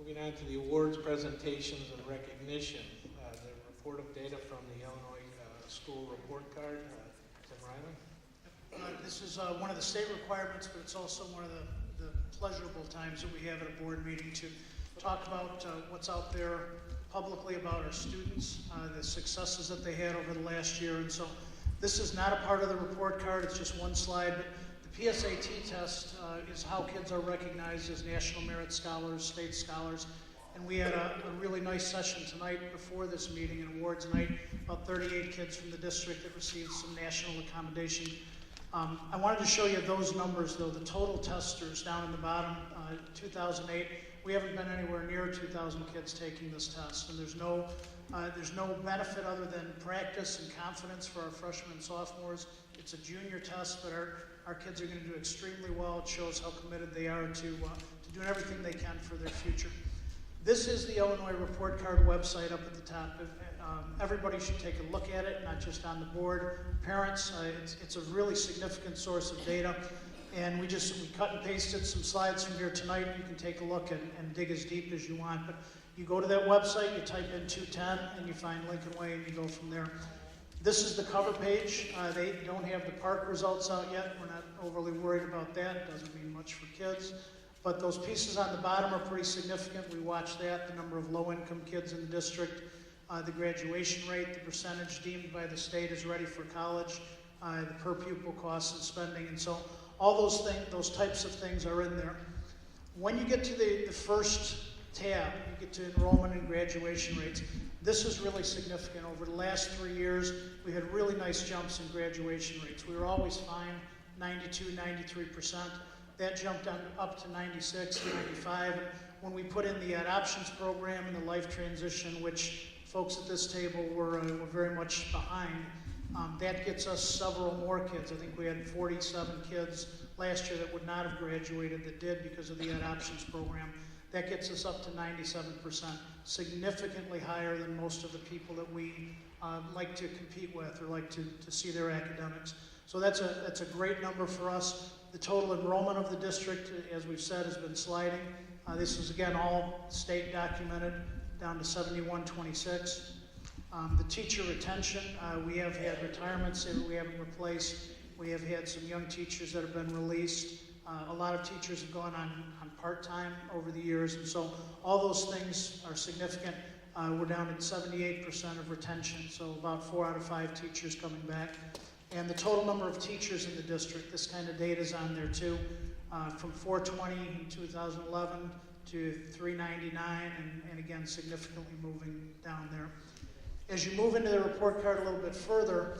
Moving on to the awards, presentations, and recognition. The report of data from the Illinois School Report Card. Tim Riley. This is one of the state requirements, but it's also one of the pleasurable times that we have at a board meeting to talk about what's out there publicly about our students, the successes that they had over the last year. And so this is not a part of the report card, it's just one slide. But the PSAT test is how kids are recognized as National Merit Scholars, state scholars. And we had a really nice session tonight before this meeting, an awards night, about 38 kids from the district that received some national accommodation. I wanted to show you those numbers though, the total testers down in the bottom, 2008. We haven't been anywhere near 2,000 kids taking this test, and there's no benefit other than practice and confidence for our freshmen and sophomores. It's a junior test, but our kids are going to do extremely well. It shows how committed they are to doing everything they can for their future. This is the Illinois Report Card website up at the top. Everybody should take a look at it, not just on the board. Parents, it's a really significant source of data. And we cut and pasted some slides from here tonight. You can take a look and dig as deep as you want. But you go to that website, you type in 210, and you find Lincoln Way, and you go from there. This is the cover page. They don't have the park results out yet. We're not overly worried about that. It doesn't mean much for kids. But those pieces on the bottom are pretty significant. We watch that, the number of low-income kids in the district, the graduation rate, the percentage deemed by the state as ready for college, the per pupil costs and spending, and so all those things, those types of things are in there. When you get to the first tab, you get to enrollment and graduation rates. This is really significant. Over the last 3 years, we had really nice jumps in graduation rates. We were always fine, 92, 93%. That jumped up to 96, 95. When we put in the adoptions program and the life transition, which folks at this table were very much behind, that gets us several more kids. I think we had 47 kids last year that would not have graduated that did because of the adoptions program. That gets us up to 97%, significantly higher than most of the people that we like to compete with or like to see their academics. So that's a great number for us. The total enrollment of the district, as we've said, has been sliding. This is, again, all state documented, down to 7126. The teacher retention, we have had retirements that we haven't replaced. We have had some young teachers that have been released. A lot of teachers have gone on part-time over the years, and so all those things are significant. We're down at 78% of retention, so about 4 out of 5 teachers coming back. And the total number of teachers in the district, this kind of data is on there too, from 420 in 2011 to 399, and again, significantly moving down there. As you move into the report card a little bit further,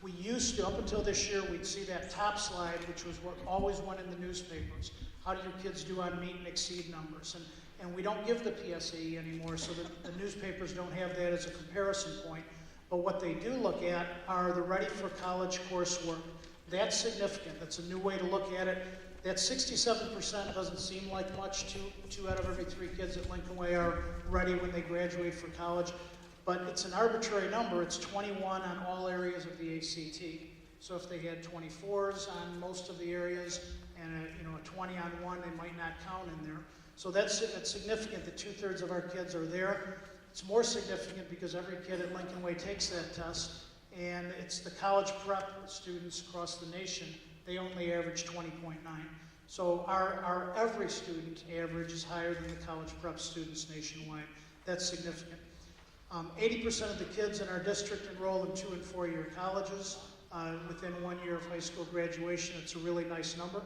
we used to, up until this year, we'd see that top slide, which was what always went in the newspapers. How do your kids do on meet and exceed numbers? And we don't give the PSAE anymore, so the newspapers don't have that as a comparison point. But what they do look at are the ready for college coursework. That's significant. That's a new way to look at it. That 67% doesn't seem like much. Two out of every 3 kids at Lincoln Way are ready when they graduate for college. But it's an arbitrary number. It's 21 on all areas of the ACT. So if they had 24s on most of the areas and a 20 on one, they might not count in there. So that's significant that 2/3 of our kids are there. It's more significant because every kid at Lincoln Way takes that test, and it's the college prep students across the nation. They only average 20.9. So our every student average is higher than the college prep students nationwide. That's significant. 80% of the kids in our district enroll in 2- and 4-year colleges within 1 year of high school graduation. It's a really nice number.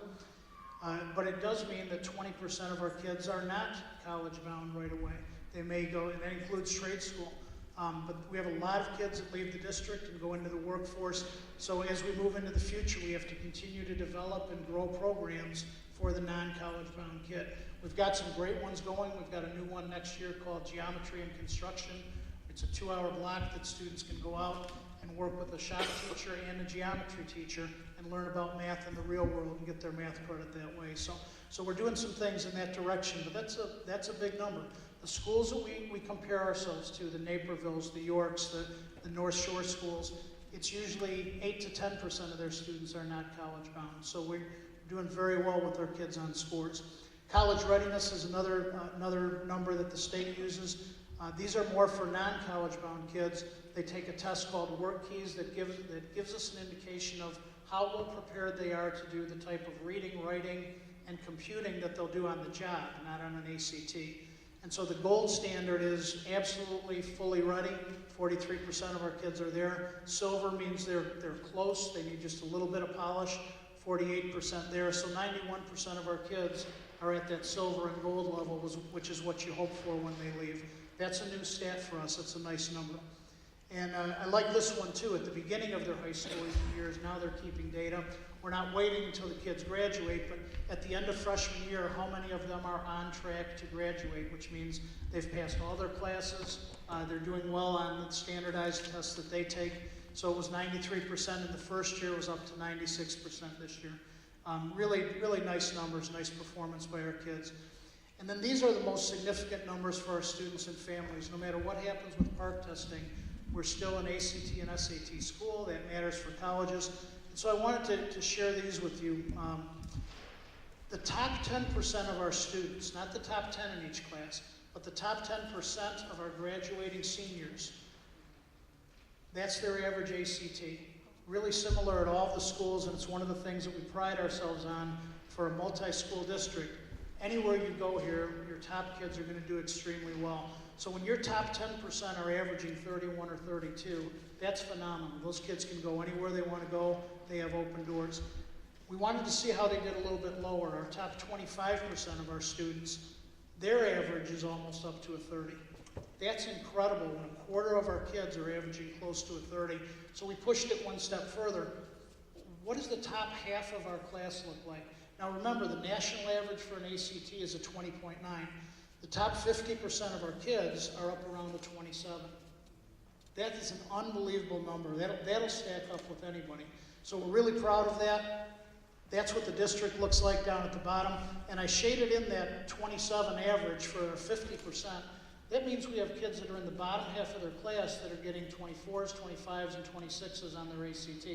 But it does mean that 20% of our kids are not college bound right away. They may go, and that includes trade school. But we have a lot of kids that leave the district and go into the workforce. So as we move into the future, we have to continue to develop and grow programs for the non-college bound kid. We've got some great ones going. We've got a new one next year called Geometry and Construction. It's a 2-hour block that students can go out and work with a shop teacher and a geometry teacher and learn about math in the real world and get their math credit that way. So we're doing some things in that direction, but that's a big number. The schools that we compare ourselves to, the Napervilles, the Yorks, the North Shore schools, it's usually 8 to 10% of their students are not college bound. So we're doing very well with our kids on scores. College readiness is another number that the state uses. These are more for non-college bound kids. They take a test called Work Keys that gives us an indication of how well prepared they are to do the type of reading, writing, and computing that they'll do on the job, not on an ACT. And so the gold standard is absolutely fully ready. 43% of our kids are there. Silver means they're close. They need just a little bit of polish. 48% there. So 91% of our kids are at that silver and gold level, which is what you hope for when they leave. That's a new stat for us. That's a nice number. And I like this one too. At the beginning of their high school years, now they're keeping data. We're not waiting until the kids graduate, but at the end of freshman year, how many of them are on track to graduate, which means they've passed all their classes, they're doing well on the standardized tests that they take. So it was 93% in the first year, it was up to 96% this year. Really, really nice numbers, nice performance by our kids. And then these are the most significant numbers for our students and families. No matter what happens with PARCC testing, we're still an ACT and SAT school. That matters for colleges. And so I wanted to share these with you. The top 10% of our students, not the top 10 in each class, but the top 10% of our graduating seniors, that's their average ACT. Really similar at all the schools, and it's one of the things that we pride ourselves on for a multi-school district. Anywhere you go here, your top kids are going to do extremely well. So when your top 10% are averaging 31 or 32, that's phenomenal. Those kids can go anywhere they want to go. They have open doors. We wanted to see how they did a little bit lower. Our top 25% of our students, their average is almost up to a 30. That's incredible when a quarter of our kids are averaging close to a 30. So we pushed it one step further. What does the top half of our class look like? Now remember, the national average for an ACT is a 20.9. The top 50% of our kids are up around a 27. That is an unbelievable number. That'll stack up with anybody. So we're really proud of that. That's what the district looks like down at the bottom. And I shaded in that 27 average for 50%. That means we have kids that are in the bottom half of their class that are getting 24s, 25s, and 26s on their ACT.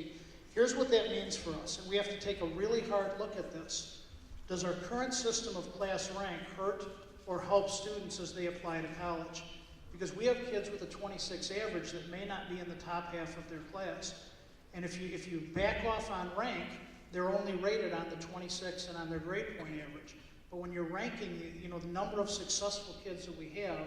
Here's what that means for us, and we have to take a really hard look at this. Does our current system of class rank hurt or help students as they apply to college? Because we have kids with a 26 average that may not be in the top half of their class. And if you back off on rank, they're only rated on the 26 and on their grade point average. But when you're ranking, the number of successful kids that we have,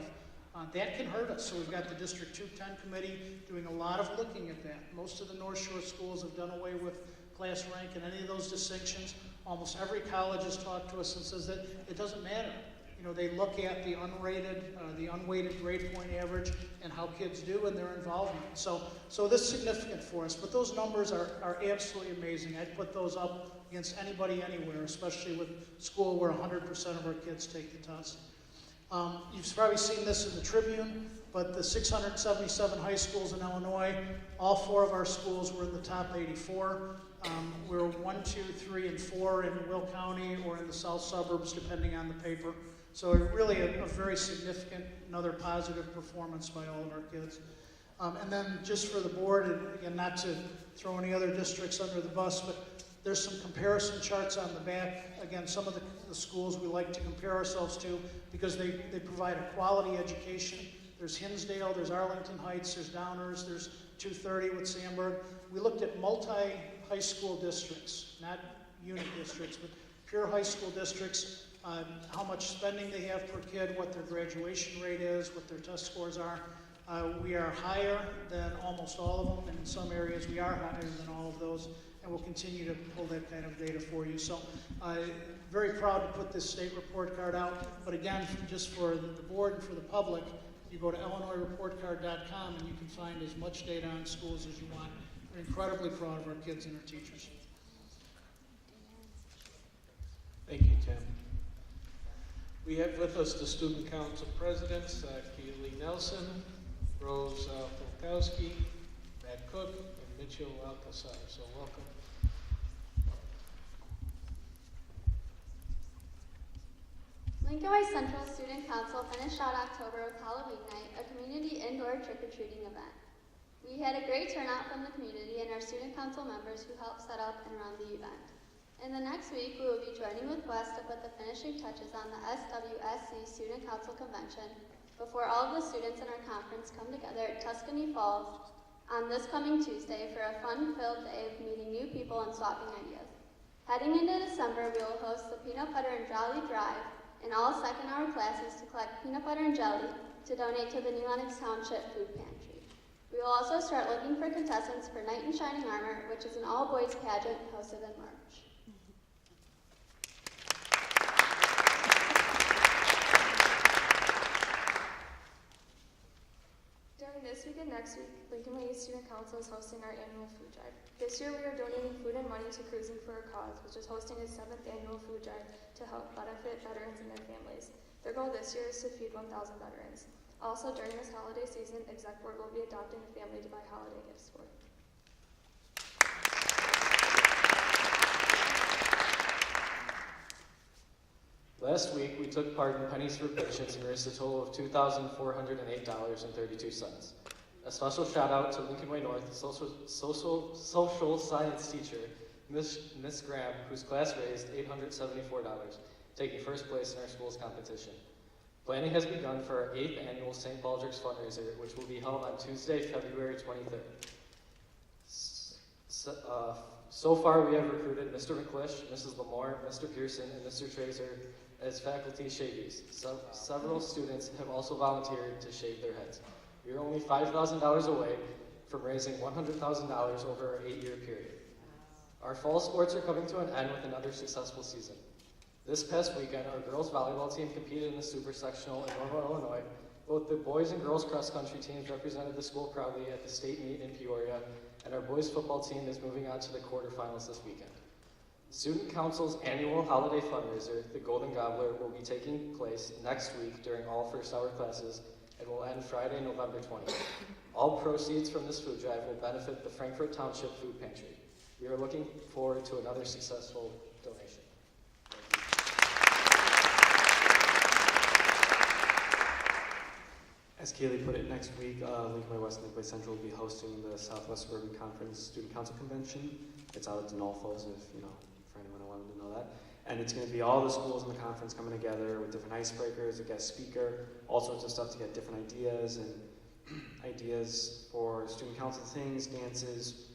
that can hurt us. So we've got the District 210 committee doing a lot of looking at that. Most of the North Shore schools have done away with class rank and any of those distinctions. Almost every college has talked to us and says that it doesn't matter. They look at the unweighted grade point average and how kids do and their involvement. So this is significant for us. But those numbers are absolutely amazing. I'd put those up against anybody anywhere, especially with school where 100% of our kids take the test. You've probably seen this in the Tribune, but the 677 high schools in Illinois, all 4 of our schools were in the top 84. We're 1, 2, 3, and 4 in Will County or in the south suburbs, depending on the paper. So really a very significant, another positive performance by all of our kids. And then just for the board, and again, not to throw any other districts under the bus, but there's some comparison charts on the back. Again, some of the schools we like to compare ourselves to because they provide a quality education. There's Hinsdale, there's Arlington Heights, there's Downers, there's 230 with Sandburg. We looked at multi-high school districts, not unit districts, but pure high school districts, how much spending they have per kid, what their graduation rate is, what their test scores are. We are higher than almost all of them, and in some areas we are higher than all of those. And we'll continue to pull that kind of data for you. So very proud to put this state report card out. But again, just for the board and for the public, you go to illinoisreportcard.com and you can find as much data on schools as you want. We're incredibly proud of our kids and our teachers. Thank you, Tim. We have with us the Student Council Presidents, Keely Nelson, Rose Polkowski, Matt Cook, and Mitchell Alcazar. So welcome. Lincoln Way Central Student Council finished out October with Halloween night, a community indoor trick-or-treating event. We had a great turnout from the community and our student council members who helped set up and run the event. In the next week, we will be joining with Wes to put the finishing touches on the SWSC Student Council Convention before all of the students in our conference come together at Tuscany Falls on this coming Tuesday for a fun-filled day of meeting new people and swapping ideas. Heading into December, we will host the Peanut Butter and Jelly Drive in all second-hour classes to collect peanut butter and jelly to donate to the New Lenox Township Food Pantry. We will also start looking for contestants for Knight in Shining Armor, which is an all-boys pageant hosted in March. During this week and next week, Lincoln Way Student Council is hosting our annual food drive. This year we are donating food and money to Cruising for a Cause, which is hosting its 7th annual food drive to help benefit veterans and their families. Their goal this year is to feed 1,000 veterans. Also, during this holiday season, Exec Board will be adopting a family to buy holiday gifts for. Last week, we took part in Pennies for Patients and raised a total of $2,408.32. A special shout out to Lincoln Way North social science teacher, Miss Graham, whose class raised $874, taking first place in our school's competition. Planning has begun for our 8th annual St. Baldrick's fundraiser, which will be held on Tuesday, February 23rd. So far, we have recruited Mr. McClish, Mrs. Lamore, Mr. Pearson, and Mr. Tracer as faculty shavies. Several students have also volunteered to shave their heads. We are only $5,000 away from raising $100,000 over our 8-year period. Our fall sports are coming to an end with another successful season. This past weekend, our girls volleyball team competed in the super sectional in Normal, Illinois. Both the boys and girls cross country teams represented the school proudly at the state meet in Peoria, and our boys football team is moving on to the quarterfinals this weekend. Student Council's annual holiday fundraiser, the Golden Gobbler, will be taking place next week during all first-hour classes and will end Friday, November 20th. All proceeds from this food drive will benefit the Frankfort Township Food Pantry. We are looking forward to another successful donation. As Kaylee put it, next week, Lincoln Way West and Lincoln Way Central will be hosting the Southwest Suburban Conference Student Council Convention. It's out at Denolfo's, for anyone who wanted to know that. And it's going to be all the schools in the conference coming together with different icebreakers, a guest speaker, all sorts of stuff to get different ideas and ideas for student council things, dances,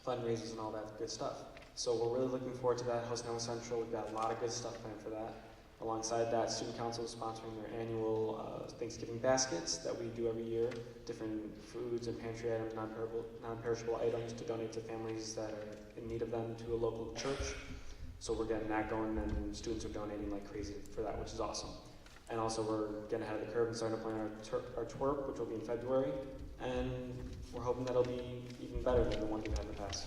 fundraisers, and all that good stuff. So we're really looking forward to that, hosting West Central. We've got a lot of good stuff planned for that. Alongside that, Student Council is sponsoring their annual Thanksgiving baskets that we do every year, different foods and pantry items, non-perishable items to donate to families that are in need of them to a local church. So we're getting that going, and students are donating like crazy for that, which is awesome. And also we're getting ahead of the curve and starting to plan our twerp, which will be in February, and we're hoping that'll be even better than the ones we've had in the past.